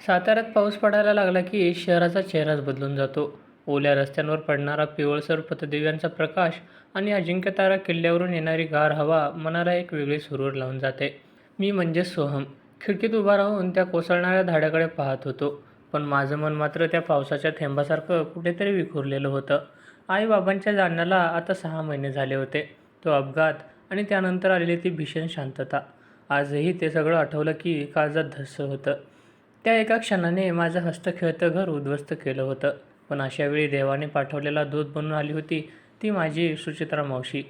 साताऱ्यात पाऊस पडायला लागला की शहराचा चेहराच बदलून जातो. ओल्या रस्त्यांवर पडणारा पिवळसर पथदिव्यांचा प्रकाश आणि अजिंक्यतारा किल्ल्यावरून येणारी गार हवा मनाला एक वेगळी सुरूर लावून जाते. मी म्हणजे सोहम. खिडकीत उभा राहून त्या कोसळणाऱ्या धाड्याकडे पाहत होतो. पण माझं मन मात्र त्या पावसाच्या थेंबासारखं कुठेतरी विखुरलेलं होतं. आईबाबांच्या जाण्याला आता 6 महिने झाले होते. तो अपघात आणि त्यानंतर आलेली ती भीषण शांतता. आजही ते सगळं आठवलं की काळजात धस्स होतं. त्या एका क्षणाने माझं हसतं-खेळतं घर उद्ध्वस्त केलं होतं. पण अशावेळी देवाने पाठवलेला दूत बनून आली होती ती माझी सुचित्रा मावशी.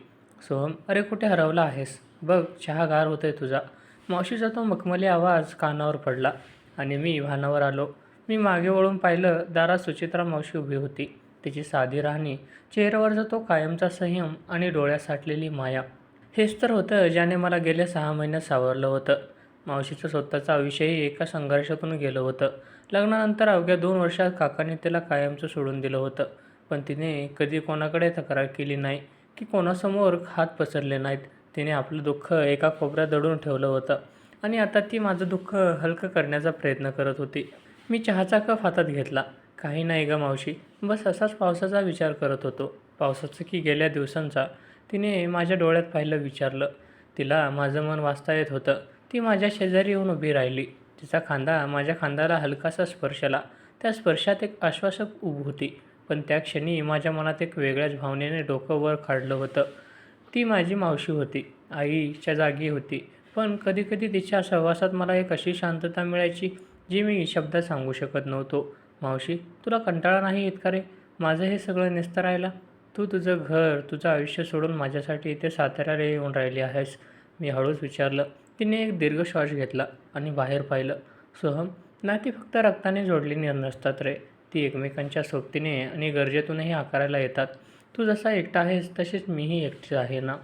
"सोहम, अरे कुठे हरवला आहेस? बघ, चहा गार होतोय तुझा." मावशीचा तो मखमली आवाज कानावर पडला आणि मी भानावर आलो. मी मागे वळून पाहिलं. दारात सुचित्रा मावशी उभी होती. तिची साधी राहणी, चेहऱ्यावरचा तो कायमचा संयम आणि डोळ्यात साठलेली माया. हेच तर होतं ज्याने मला गेल्या 6 महिन्यात सावरलं होतं. मावशीचं स्वतःचं आयुष्यही एका संघर्षातून गेलं होतं. लग्नानंतर अवघ्या 2 वर्षात काकांनी तिला कायमचं सोडून दिलं होतं. पण तिने कधी कोणाकडे तक्रार केली नाही की कोणासमोर हात पसरले नाहीत. तिने आपलं दुःख एका कोपऱ्यात दडून ठेवलं होतं आणि आता ती माझं दुःख हलकं करण्याचा प्रयत्न करत होती. मी चहाचा कप हातात घेतला. "काही नाही गं मावशी, बस असाच पावसाचा विचार करत होतो." "पावसाचा की गेल्या दिवसांचा?" तिने माझ्या डोळ्यात पाहिलं विचारलं. तिला माझं मन वाचता येत होतं. ती माझ्या शेजारी येऊन उभी राहिली. तिचा खांदा माझ्या खांद्याला हलकासा स्पर्शला. त्या स्पर्शात एक आश्वासक ऊब होती. पण त्या क्षणी माझ्या मनात एक वेगळ्याच भावनेने डोकं वर काढलं होतं. ती माझी मावशी होती. आईच्या जागी होती. पण कधी-कधी तिच्या सहवासात मला एक अशी शांतता मिळायची जी मी शब्दात सांगू शकत नव्हतो. "मावशी, तुला कंटाळा नाही येत का रे? माझं हे सगळं निस्तरायला? तू तुझं घर, तुझं आयुष्य सोडून माझ्यासाठी इथे साताऱ्याला येऊन राहिली आहेस." मी हळूच विचारलं. तिने एक दीर्घ श्वास घेतला आणि बाहेर पाहिलं. "सोहम, नाती फक्त रक्ताने जोडलेली नसतात रे. ती एकमेकांच्या सोबतीने आणि गरजेतूनही आकाराला येतात. तू जसा एकटा आहेस तशीच मीही एकटी आहे ना.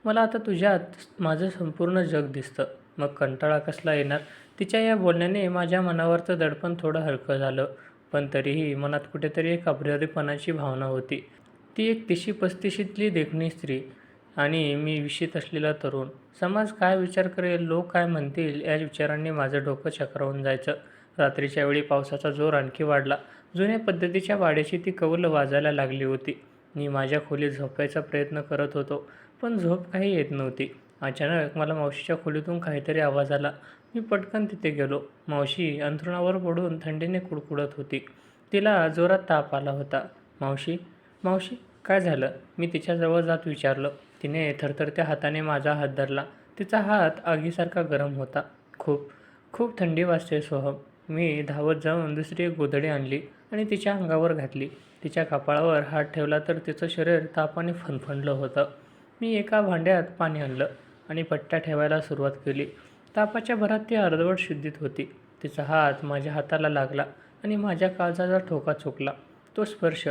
मला आता तुझ्यात माझं संपूर्ण जग दिसतं. मग कंटाळा कसला येणार?" तिच्या या बोलण्याने माझ्या मनावरचं दडपण थोडं हलकं झालं. पण तरीही मनात कुठेतरी एक अप्राप्यपणाची भावना होती. ती एक 30-35शीतली देखणी स्त्री आणि मी 20शीत असलेला तरुण. समाज काय विचार करेल, लोक काय म्हणतील या विचारांनी माझं डोकं चक्रावून जायचं. रात्रीच्या वेळी पावसाचा जोर आणखी वाढला. जुन्या पद्धतीच्या वाड्याची ती कौल वाजायला लागली होती. मी माझ्या खोलीत झोपायचा प्रयत्न करत होतो, पण झोप काही येत नव्हती. अचानक मला मावशीच्या खोलीतून काहीतरी आवाज आला. मी पटकन तिथे गेलो. मावशी अंथरुणावर पडून थंडीने कुडकुडत होती. तिला जोरात ताप आला होता. "मावशी, मावशी, काय झालं?" मी तिच्याजवळ जात विचारलं. तिने थरथरत्या हाताने माझा हात धरला. तिचा हात आगीसारखा गरम होता. "खूप, खूप थंडी वाजते सोहम." मी धावत जाऊन दुसरी एक गोधडी आणली आणि तिच्या अंगावर घातली. तिच्या कपाळावर हात ठेवला तर तिचं शरीर तापाने फणफणलं होतं. मी एका भांड्यात पाणी आणलं आणि पट्ट्या ठेवायला सुरुवात केली. तापाच्या भरात ती अर्धवट शुद्धीत होती. तिचा हात माझ्या हाताला लागला आणि माझ्या काळजाचा ठोका चुकला. तो स्पर्श,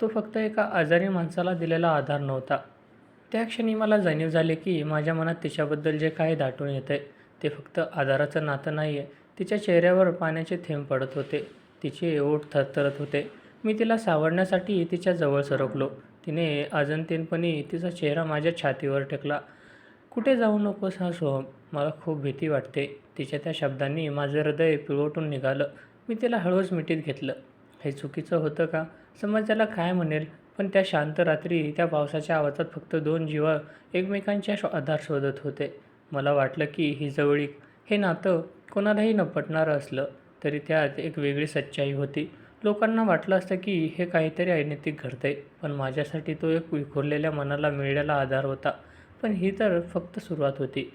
तो फक्त एका आजारी माणसाला दिलेला आधार नव्हता. त्या क्षणी मला जाणीव झाली की माझ्या मनात तिच्याबद्दल जे काही दाटून येतंय ते फक्त आधाराचं नातं नाही आहे. तिच्या चेहऱ्यावर पाण्याचे थेंब पडत होते. तिचे ओठ थरथरत होते. मी तिला सावरण्यासाठी तिच्या जवळ सरकलो. तिने अजंतीपणी तिचा चेहरा माझ्या छातीवर टेकला. "कुठे जाऊ नकोस हां सोहम, मला खूप भीती वाटते." तिच्या त्या शब्दांनी माझं हृदय पिळवटून निघालं. मी तिला हळूच मिठीत घेतलं. हे चुकीचं होतं का? समाज त्याला काय म्हणेल? पण त्या शांत रात्री त्या पावसाच्या आवाजात फक्त 2 जीव एकमेकांचे आधार शोधत होते. मला वाटलं की ही जवळीक, हे नातं कोणालाही न पटणारं असलं तरी त्यात एक वेगळी सच्चाई होती. लोकांना वाटलं असतं की हे काहीतरी अनैतिक घडतंय, पण माझ्यासाठी तो एक विखुरलेल्या मनाला मिळालेला आधार होता. पण ही तर फक्त सुरुवात होती.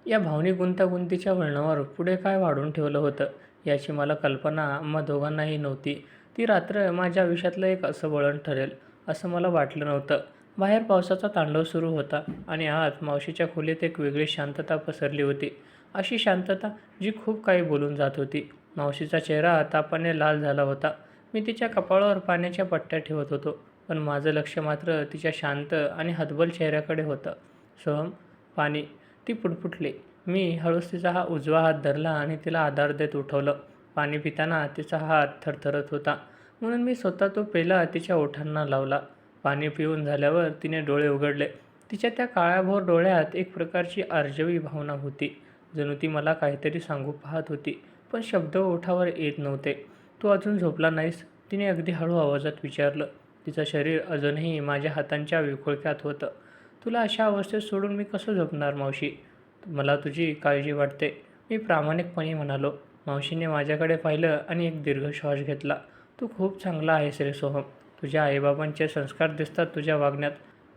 या भावनिक गुंतागुंतीच्या वळणावर पुढे काय वाढून ठेवलं होतं याची मला कल्पना आम्हा दोघांनाही नव्हती. ती रात्र माझ्या आयुष्यातलं एक असं वळण ठरेल असं मला वाटलं नव्हतं. बाहेर पावसाचा तांडव सुरू होता आणि आत मावशीच्या खोलीत एक वेगळी शांतता पसरली होती. अशी शांतता जी खूप काही बोलून जात होती. मावशीचा चेहरा तापाने लाल झाला होता. मी तिच्या कपाळावर पाण्याच्या पट्ट्या ठेवत होतो, पण माझं लक्ष मात्र तिच्या शांत आणि हतबल चेहऱ्याकडे होतं. "सोहम, पाणी." ती पुटपुटली. मी हळूच तिचा उजवा हात धरला आणि तिला आधार देत उठवलं. पाणी पिताना तिचा हात थरथरत होता, म्हणून मी स्वतः तो पेला तिच्या ओठांना लावला. पाणी पिऊन झाल्यावर तिने डोळे उघडले. तिच्या त्या काळ्याभोर डोळ्यात एक प्रकारची आर्जवी भावना होती. जणू ती मला काहीतरी सांगू पाहत होती, पण शब्द ओठावर येत नव्हते. "तू अजून झोपला नाहीस?" तिने अगदी हळू आवाजात विचारलं. तिचं शरीर अजूनही माझ्या हातांच्या विखुळक्यात होतं. "तुला अशा अवस्थेत सोडून मी कसं झोपणार मावशी? मला तुझी काळजी वाटते," मी प्रामाणिकपणे म्हणालो. मावशीने माझ्याकडे पाहिलं आणि एक दीर्घ श्वास घेतला. "तू खूप चांगला आहेस रे सोहम. तुझ्या आईबाबांचे संस्कार दिसतात तुझ्या वागण्यात.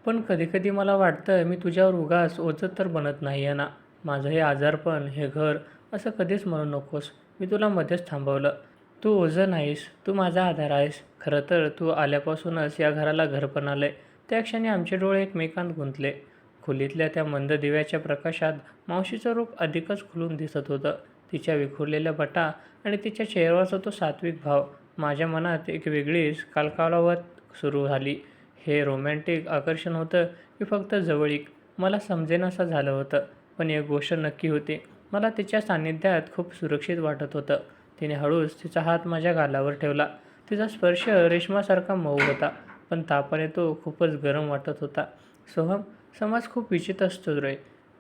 पण कधीकधी मला वाटतं मी तुझ्यावर उगाच ओझं तर बनत नाही आहे ना. माझं हे आजारपण, हे घर असं कधीच म्हणू नकोस." मी तुला मध्येच थांबवलं. "तू ओझं नाहीस, तू माझा आधार आहेस. खरं तर तू आल्यापासूनच या घराला घरपण आलंय." त्या क्षणी आमचे डोळे एकमेकांत गुंतले. खोलीतल्या त्या मंद दिव्याच्या प्रकाशात मावशीचं रूप अधिकच खुलून दिसत होतं. तिच्या विखुरलेल्या बटा आणि तिच्या चेहऱ्यावरचा तो सात्विक भाव. माझ्या मनात एक वेगळीच कलकलावत सुरू झाली. हे रोमॅन्टिक आकर्षण होतं की फक्त जवळीक मला समजेनासं झालं होतं. पण एक गोष्ट नक्की होती, मला तिच्या सान्निध्यात खूप सुरक्षित वाटत होतं. तिने हळूच तिचा हात माझ्या गालावर ठेवला. तिचा स्पर्श रेशमासारखा मऊ होता, पण तापाने तो खूपच गरम वाटत होता. "सोहम, समाज खूप विचित्र असतो रे.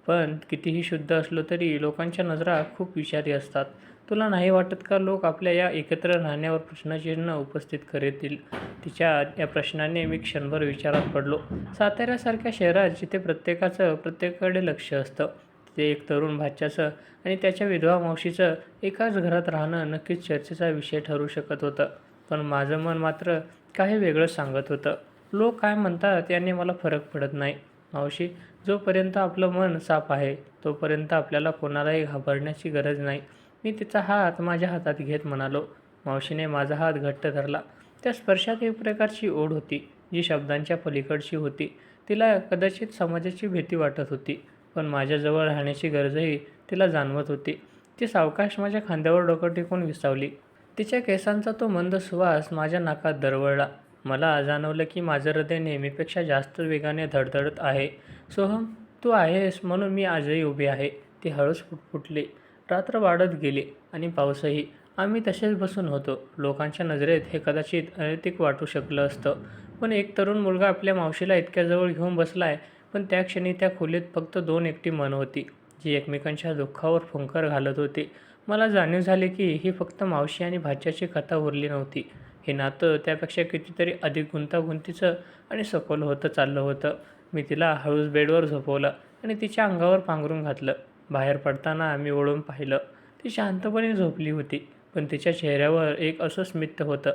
पण कितीही शुद्ध असलो तरी लोकांच्या नजरा खूप विषारी असतात. तुला नाही वाटत का लोक आपल्या या एकत्र राहण्यावर प्रश्नचिन्ह उपस्थित करतील?" तिच्या या प्रश्नाने मी क्षणभर विचारात पडलो. साताऱ्यासारख्या शहरात जिथे प्रत्येकाचं प्रत्येकाकडे लक्ष असतं, तिथे एक तरुण भाच्याचं आणि त्याच्या विधवा मावशीचं एकाच घरात राहणं नक्कीच चर्चेचा विषय ठरू शकत होतं. पण माझं मन मात्र काही वेगळंच सांगत होतं. लोक काय म्हणतात याने मला फरक पडत नाही मावशी. जोपर्यंत आपलं मन साफ आहे तोपर्यंत आपल्याला कोणालाही घाबरण्याची गरज नाही. मी तिचा हात माझ्या हातात घेत म्हणालो. मावशीने माझा हात घट्ट धरला. त्या स्पर्शात एक प्रकारची ओढ होती, जी शब्दांच्या पलीकडची होती. तिला कदाचित समाजाची भीती वाटत होती, पण माझ्याजवळ राहण्याची गरजही तिला जाणवत होती. ती सावकाश माझ्या खांद्यावर डोकं टेकून विसावली. तिच्या केसांचा तो मंद सुवास माझ्या नाकात दरवळला. मला जाणवलं की माझं हृदय नेहमीपेक्षा जास्त वेगाने धडधडत आहे. "सोहम, तू आहेस म्हणून मी आजही उभी आहे." ती हळूच फुटफुटली. रात्र वाढत गेली आणि पाऊसही. आम्ही तसेच बसून होतो. लोकांच्या नजरेत हे कदाचित अनैतिक वाटू शकलं असतं, पण एक तरुण मुलगा आपल्या मावशीला इतक्या जवळ घेऊन बसलाय. पण त्या क्षणी त्या खोलीत फक्त दोन एकटी मनं होती, जी एकमेकांच्या दुःखावर फुंकर घालत होती. मला जाणीव झाली की ही फक्त मावशी आणि भाच्याची कथा उरली नव्हती. हे नातं त्यापेक्षा कितीतरी अधिक गुंतागुंतीचं आणि सखोल होतं चाललं होतं. मी तिला हळूच बेडवर झोपवलं आणि तिच्या अंगावर पांघरून घातलं. बाहेर पडताना मी वळून पाहिलं. ती शांतपणे झोपली होती, पण तिच्या चेहऱ्यावर एक असं स्मित होतं,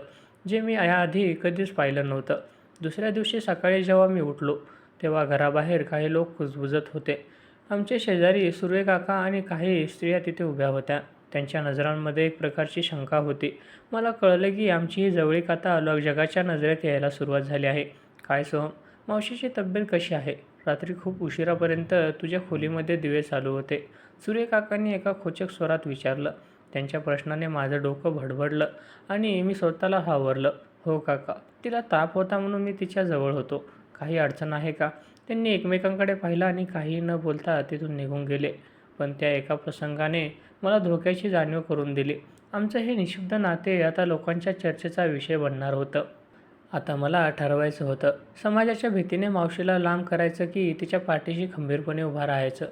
जे मी याआधी कधीच पाहिलं नव्हतं. दुसऱ्या दिवशी सकाळी जेव्हा मी उठलो, तेव्हा घराबाहेर काही लोक कुजबुजत होते. आमचे शेजारी सुर्यकाका आणि काही स्त्रिया तिथे उभ्या होत्या. त्यांच्या नजरांमध्ये एक प्रकारची शंका होती. मला कळलं की आमची ही जवळीक आता जगाच्या नजरेत यायला सुरुवात झाली आहे. "काय सोहम, मावशीची तब्येत कशी आहे? रात्री खूप उशिरापर्यंत तुझ्या खोलीमध्ये दिवे चालू होते." सूर्यकाकांनी एका खोचक स्वरात विचारलं. त्यांच्या प्रश्नाने माझं डोकं भडभडलं आणि मी स्वतःला हावरलं. "हो काका, तिला ताप होता म्हणून मी तिच्या जवळ होतो. काही अडचण आहे का?" त्यांनी एकमेकांकडे पाहिलं आणि काहीही न बोलता तिथून निघून गेले. पण त्या एका प्रसंगाने मला धोक्याची जाणीव करून दिली. आमचं हे निःशब्द नाते आता लोकांच्या चर्चेचा विषय बनणार होतं. आता मला ठरवायचं होतं, समाजाच्या भीतीने मावशीला लांब करायचं की तिच्या पाठीशी खंबीरपणे उभा राहायचं.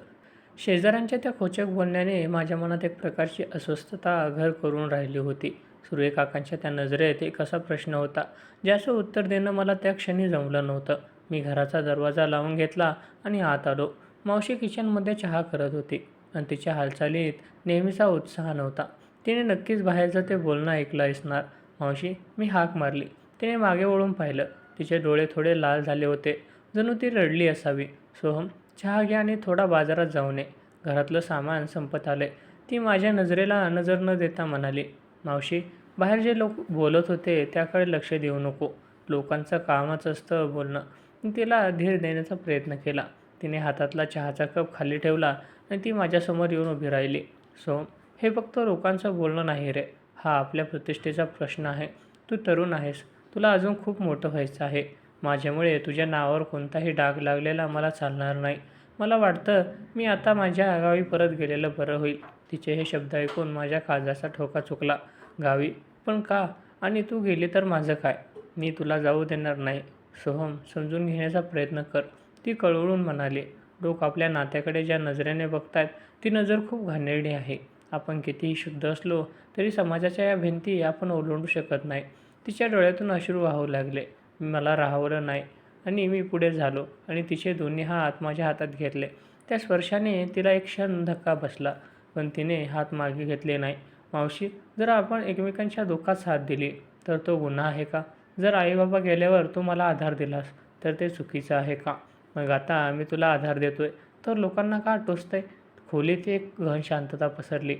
शेजाऱ्यांच्या त्या खोचक बोलण्याने माझ्या मनात एक प्रकारची अस्वस्थता घर करून राहिली होती. सूर्यकाकांच्या त्या नजरेत एक असा प्रश्न होता, ज्याचं उत्तर देणं मला त्या क्षणी जमलं नव्हतं. मी घराचा दरवाजा लावून घेतला आणि आत आलो. मावशी किचनमध्ये चहा करत होती आणि तिच्या हालचालीत नेहमीचा उत्साह नव्हता. तिने नक्कीच बाहेरचं ते बोलणं ऐकलं असणार. "मावशी," मी हाक मारली. तिने मागे वळून पाहिलं. तिचे डोळे थोडे लाल झाले होते, जणू ती रडली असावी. "सोहम, चहा घ्या आणि थोडा बाजारात जाऊन ये. घरातलं सामान संपत आलंय." ती माझ्या नजरेला नजर न देता म्हणाली. "मावशी, बाहेर जे लोक बोलत होते त्याकडे लक्ष देऊ नको. लोकांचं कामच असतं बोलणं." मी तिला धीर देण्याचा प्रयत्न केला. तिने हातातला चहाचा कप खाली ठेवला आणि ती माझ्यासमोर येऊन उभी राहिली. "सोहम, हे फक्त लोकांचं बोलणं नाही रे. हा आपल्या प्रतिष्ठेचा प्रश्न आहे. तू तरुण आहेस. तुला अजून खूप मोठं व्हायचं आहे. माझ्यामुळे तुझ्या नावावर कोणताही डाग लागलेला मला चालणार नाही. मला वाटतं मी आता माझ्या गावी परत गेलेलं बरं होईल." तिचे हे शब्द ऐकून माझ्या काळजाचा ठोका चुकला. "गावी? पण का? आणि तू गेली तर माझं काय?" "मी तुला जाऊ देणार नाही." "सोहम, समजून घेण्याचा प्रयत्न कर." ती कळवळून म्हणाली. "लोक आपल्या नात्याकडे ज्या नजरेने बघतायत ती नजर खूप घाणेरडी आहे. आपण कितीही शुद्ध असलो तरी समाजाच्या या भिंती आपण ओलांडू शकत नाही. तिच्या डोळ्यातून अश्रू वाहू लागले. मला राहवलं नाही आणि मी पुढे झालो आणि तिचे दोन्ही हात माझ्या हातात घेतले. त्या स्पर्शाने तिला एक क्षण धक्का बसला, पण तिने हात मागे घेतले नाही. मावशी, जर आपण एकमेकांच्या दुःखात साथ दिली तर तो गुन्हा आहे का? जर आई-बाबा गेल्यावर तू मला आधार दिलास तर ते चुकीचं आहे का? मग आता मी तुला आधार देतोय तर लोकांना का टोचतंय? खोलीत एक गहन शांतता पसरली.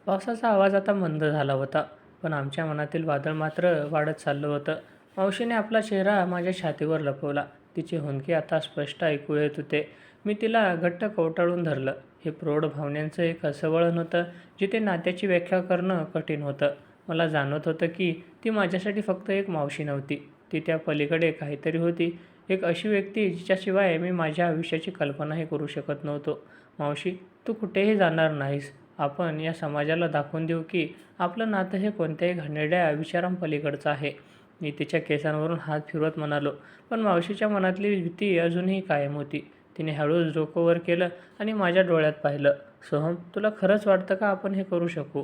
पावसाचा आवाज आता मंद झाला होता, पण आमच्या मनातील वादळ मात्र वाढत चाललं होतं. मावशीने आपला चेहरा माझ्या छातीवर लपवला. तिचे हुंदके आता स्पष्ट ऐकू येत होते. मी तिला घट्ट कवटाळून धरलं. हे प्रौढ भावनांचं एक असं वळण होतं जिथे नात्याची व्याख्या करणं कठीण होतं. मला जाणवत होतं की ती माझ्यासाठी फक्त एक मावशी नव्हती. ती त्या पलीकडे काहीतरी होती. एक अशी व्यक्ती जिच्याशिवाय मी माझ्या आयुष्याची कल्पनाही करू शकत नव्हतो. मावशी, तू कुठेही जाणार नाहीस. आपण या समाजाला दाखवून देऊ की आपलं नातं हे कोणत्याही घाणेरड्या विचारांपलीकडचं आहे. मी तिच्या केसांवरून हात फिरवत म्हणालो, पण मावशीच्या मनातली भीती अजूनही कायम होती. तिने हळूच डोकं वर केलं आणि माझ्या डोळ्यात पाहिलं. सोहम, तुला खरंच वाटतं का आपण हे करू शकू?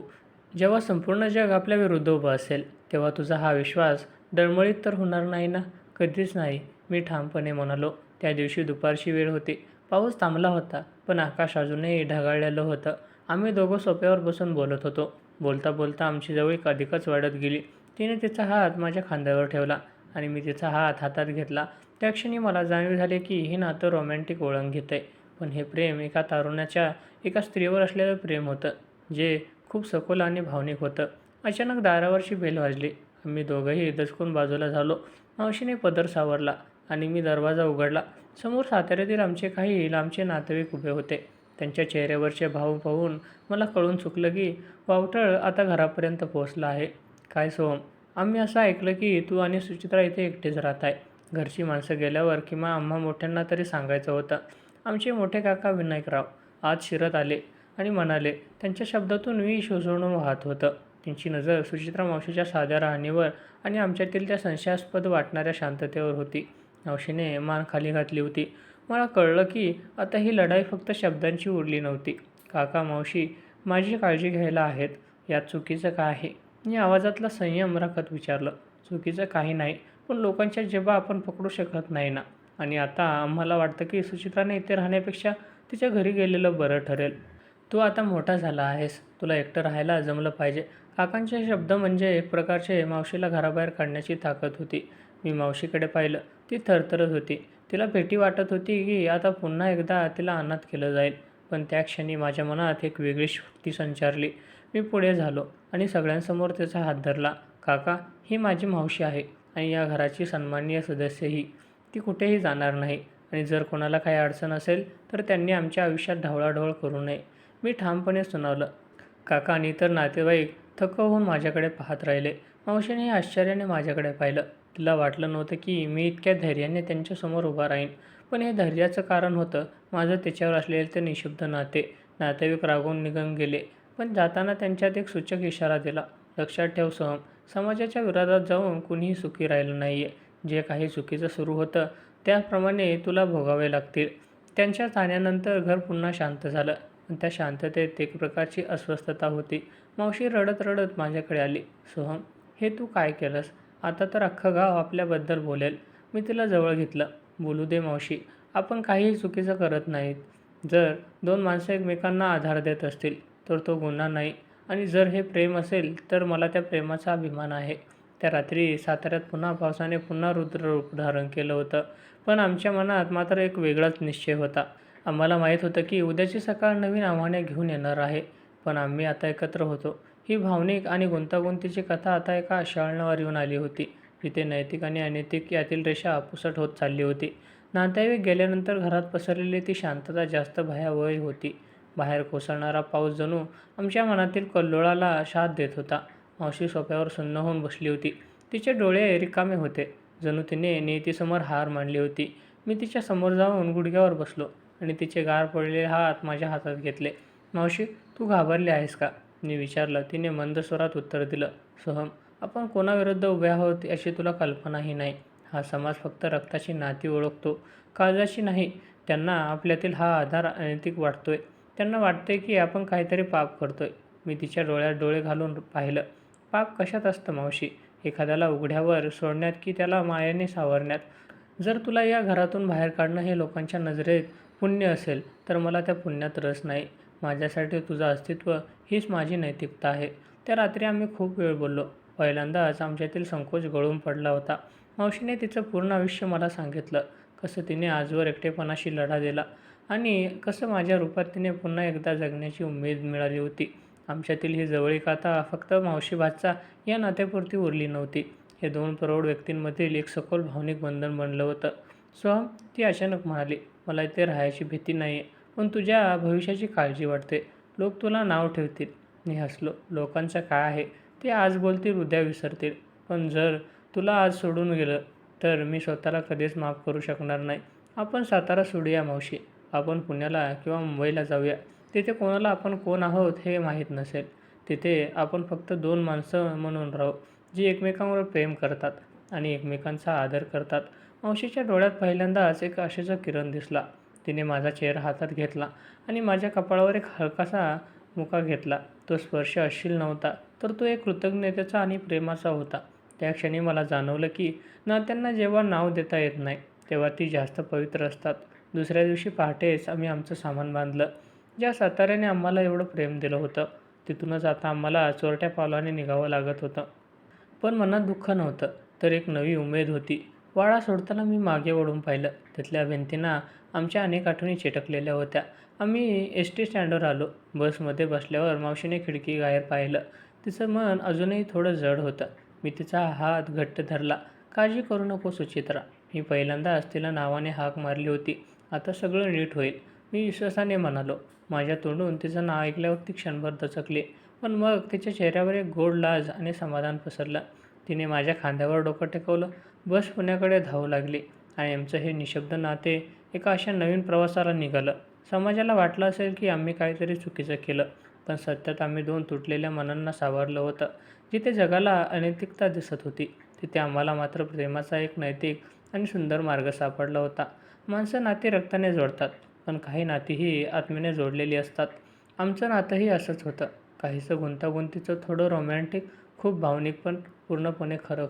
जेव्हा संपूर्ण जग आपल्या विरुद्ध उभं असेल, तेव्हा तुझा हा विश्वास डळमळीत तर होणार नाही ना? कधीच नाही, मी ठामपणे म्हणालो. त्या दिवशी दुपारची वेळ होती. पाऊस थांबला होता, पण आकाश अजूनही ढगाळलेलं होतं. आम्ही दोघं सोफ्यावर बसून बोलत होतो. बोलता बोलता आमची जवळीक अधिकच वाढत गेली. तिने तिचा हात माझ्या खांद्यावर ठेवला आणि मी तिचा हात हातात घेतला. त्या क्षणी मला जाणीव झाली की हे नातं रोमॅन्टिक वळण घेतंय. पण हे प्रेम एका तारुण्याच्या एका स्त्रीवर असलेलं प्रेम होतं, जे खूप सखोल आणि भावनिक होतं. अचानक दारावरची बेल वाजली. आम्ही दोघंही दचकून बाजूला झालो. मावशीने पदर सावरला आणि मी दरवाजा उघडला. समोर साताऱ्यातील आमचे काही लांबचे नातेवाईक उभे होते. त्यांच्या चेहऱ्यावरचे भाव पाहून मला कळून चुकलं की वावटळ आता घरापर्यंत पोहोचला आहे. काय सोहम, आम्ही असं ऐकलं की तू आणि सुचित्रा इथे एकटेच राहताय. घरची माणसं गेल्यावर किंवा आम्हा मोठ्यांना तरी सांगायचं होतं. आमचे मोठे काका विनायकराव आत शिरत आले आणि म्हणाले. त्यांच्या शब्दातून विष उसळून वाहत होतं. त्यांची नजर सुचित्रा मावशीच्या साध्या राहणीवर आणि आमच्यातील त्या संशयास्पद वाटणाऱ्या शांततेवर होती. मावशीने मान खाली घातली होती. मला कळलं की आता ही लढाई फक्त शब्दांची उरली नव्हती. काका, मावशी माझी काळजी घ्यायला आहेत, यात चुकीचं काय आहे? मी आवाजातला संयम राखत विचारलं. चुकीचं काही नाही, पण लोकांच्या जिभा आपण पकडू शकत नाही ना. आणि आता आम्हाला वाटतं की सुचित्राने इथे राहण्यापेक्षा तिच्या घरी गेलेलं बरं ठरेल. तू आता मोठा झाला आहेस, तुला एकटं राहायला जमलं पाहिजे. काकांचे शब्द म्हणजे एक प्रकारचे मावशीला घराबाहेर काढण्याची ताकद होती. मी मावशीकडे पाहिलं. ती थरथरत होती. तिला भीती वाटत होती की आता पुन्हा एकदा तिला अनाथ केलं जाईल. पण त्या क्षणी माझ्या मनात एक वेगळी शक्ती संचारली. मी पुढे झालो आणि सगळ्यांसमोर तिचा हात धरला. काका, ही माझी मावशी आहे आणि या घराची सन्माननीय सदस्य ही. ती कुठेही जाणार नाही आणि जर कोणाला काही अडचण असेल तर त्यांनी आमच्या आयुष्यात ढवळाढवळ करू नये, मी ठामपणे सुनावलं. काका आणि इतर नातेवाईक थक्क होऊन माझ्याकडे पाहत राहिले. मावशीनेही आश्चर्याने माझ्याकडे पाहिलं. तिला वाटलं नव्हतं की मी इतक्या धैर्याने त्यांच्यासमोर उभा राहीन. पण हे धैर्याचं कारण होतं माझं तिच्यावर असलेले ते निःशब्द नाते. नातेवाईक रागवून निघून गेले, पण जाताना त्यांच्यात एक सूचक इशारा दिला. लक्षात ठेव सोहम, समाजाच्या विरोधात जाऊन कुणीही सुखी राहिलं नाहीये. जे काही चुकीचं सुरू होतं त्याप्रमाणे तुला भोगावे लागतील. त्यांच्या जाण्यानंतर घर पुन्हा शांत झालं, पण त्या शांततेत एक प्रकारची अस्वस्थता होती. मावशी रडत रडत माझ्याकडे आली. सोहम, हे तू काय केलंस? आता तर अख्खं गाव आपल्याबद्दल बोलेल. मी तिला जवळ घेतलं. बोलू दे मावशी, आपण काहीही चुकीचं करत नाहीत. जर दोन माणसं एकमेकांना आधार देत असतील तर तो गुन्हा नाही, आणि जर हे प्रेम असेल तर मला त्या प्रेमाचा अभिमान आहे. त्या रात्री साताऱ्यात पुन्हा पावसाने पुन्हा रुद्ररूप धारण केलं होतं, पण आमच्या मनात मात्र एक वेगळाच निश्चय होता. आम्हाला माहीत होतं की उद्याची सकाळ नवीन आव्हाने घेऊन येणार आहे, पण आम्ही आता एकत्र होतो. ही भावनिक आणि गुंतागुंतीची कथा आता एका शाळणावर येऊन आली होती, जिथे नैतिक आणि अनैतिक यातील रेषा पुसट होत चालली होती. नातेवाईक गेल्यानंतर घरात पसरलेली ती शांतता जास्त भयावह होती. बाहेर कोसळणारा पाऊस जणू आमच्या मनातील कल्लोळाला शाद देत होता. मावशी सोफ्यावर सुन्न होऊन बसली होती. तिचे डोळे रिकामे होते, जणू तिने नियतीसमोर हार मांडली होती. मी तिच्या समोर जाऊन गुडघ्यावर बसलो आणि तिचे गार पडलेले हात माझ्या हातात घेतले. मावशी, तू घाबरली आहेस का? मी विचारलं. तिने मंद स्वरात उत्तर दिलं. सोहम, आपण कोणाविरुद्ध उभे आहोत याची तुला कल्पनाही नाही. हा समाज फक्त रक्ताची नाती ओळखतो, काळजाची नाही. त्यांना आपल्यातील हा आधार अनैतिक वाटतोय. त्यांना वाटते की आपण काहीतरी पाप करतोय. मी तिच्या डोळ्यात डोळे घालून पाहिलं. पाप कशात असतं मावशी? एखाद्याला उघड्यावर सोडण्यात की त्याला मायेने सावरण्यात? जर तुला या घरातून बाहेर काढणं हे लोकांच्या नजरेत पुण्य असेल, तर मला त्या पुण्यात रस नाही. माझ्यासाठी तुझं अस्तित्व हीच माझी नैतिकता आहे. त्या रात्री आम्ही खूप वेळ बोललो. पहिल्यांदाच आमच्यातील संकोच गळून पडला होता. मावशीने तिचं पूर्ण आयुष्य मला सांगितलं. कसं तिने आजवर एकटेपणाशी लढा दिला आणि कसं माझ्या रूपात तिने पुन्हा एकदा जगण्याची उमेद मिळाली होती. आमच्यातील ही जवळीक आता फक्त मावशी-भाचा या नात्यापुरती उरली नव्हती. हे दोन प्रौढ व्यक्तींमधील एक सखोल भावनिक बंधन बनलं होतं. सोहम, ती अचानक म्हणाली, मला इथे राहायची भीती नाही आहे, पण तुझ्या भविष्याची काळजी वाटते. लोक तुला नाव ठेवतील. मी हसलो. लोकांचं काय आहे? ते आज बोलतील, उद्या विसरतील. पण जर तुला आज सोडून गेलं, तर मी स्वतःला कधीच माफ करू शकणार नाही. आपण सातारा सोडूया मावशी. आपण पुण्याला किंवा मुंबईला जाऊया. तिथे कोणाला आपण कोण आहोत हे माहीत नसेल. तिथे आपण फक्त दोन माणसं म्हणून राहू, जी एकमेकांवर प्रेम करतात आणि एकमेकांचा आदर करतात. मावशीच्या डोळ्यात पहिल्यांदाच एक आशेचा किरण दिसला. तिने माझा चेहरा हातात घेतला आणि माझ्या कपाळावर एक हलकासा मुका घेतला. तो स्पर्श अश्लील नव्हता, तर तो एक कृतज्ञतेचा आणि प्रेमाचा होता. त्या क्षणी मला जाणवलं की नात्यांना जेव्हा नाव देता येत नाही, तेव्हा ती जास्त पवित्र असतात. दुसऱ्या दिवशी पहाटेच आम्ही आमचं सामान बांधलं. ज्या साताऱ्याने आम्हाला एवढं प्रेम दिलं होतं, तिथूनच आता आम्हाला चोरट्या पावलाने निघावं लागत होतं. पण मनात दुःख नव्हतं, तर एक नवी उमेद होती. वाडा सोडताना मी मागे वळून पाहिलं. तिथल्या भिंतींना आमच्या अनेक आठवणी चिकटलेल्या होत्या. आम्ही एस टी स्टँडवर आलो. बसमध्ये बसल्यावर मावशीने खिडकीबाहेर पाहिलं. तिचं मन अजूनही थोडं जड होतं. मी तिचा हात घट्ट धरला. काळजी करू नको सुचित्रा. मी पहिल्यांदाच तिला नावाने हाक मारली होती. आता सगळं नीट होईल, मी विश्वासाने म्हणालो. माझ्या तोंडून तिचं नाव ऐकल्यावर ती क्षणभर दचकली. पण मग तिच्या चेहऱ्यावर एक गोड लाज आणि समाधान पसरलं. तिने माझ्या खांद्यावर डोकं टेकवलं. बस पुण्याकडे धावू लागली आणि आमचं हे निशब्द नाते एका अशा नवीन प्रवासाला निघालं. समाजाला वाटलं असेल की आम्ही काहीतरी चुकीचं केलं, पण सत्यात आम्ही दोन तुटलेल्या मनांना सावरलं होतं. जिथे जगाला अनैतिकता दिसत होती, तिथे आम्हाला मात्र प्रेमाचा एक नैतिक आणि सुंदर मार्ग सापडला होता. माणसं नाती रक्ताने जोडतात, पण काही नातीही आत्म्याने जोडलेली असतात. आमचं नातंही असंच होतं. काहीसं गुंतागुंतीचं, थोडं रोमॅन्टिक, खूप भावनिक, पण पूर्णपणे खरं